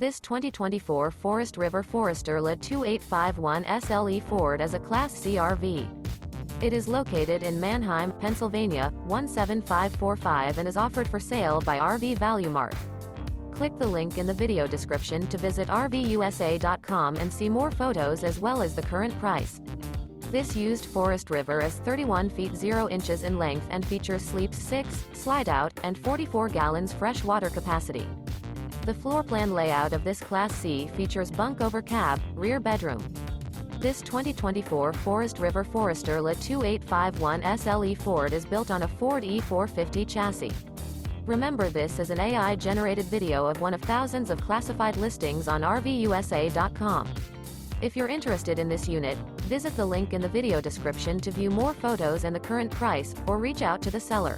This 2024 Forest River Forester LA 2851 SLE Ford is a Class C RV. It is located in Manheim, Pennsylvania, 17545 and is offered for sale by RV Value Mart. Click the link in the video description to visit RVUSA.com and see more photos as well as the current price. This used Forest River is 31 feet 0 inches in length and features sleeps 6, slide-out, and 44 gallons fresh water capacity. The floor plan layout of this Class C features bunk over cab, rear bedroom. This 2024 Forest River Forester LA 2851 SLE Ford is built on a Ford E450 chassis. Remember, this is an AI-generated video of one of thousands of classified listings on RVUSA.com. If you're interested in this unit, visit the link in the video description to view more photos and the current price, or reach out to the seller.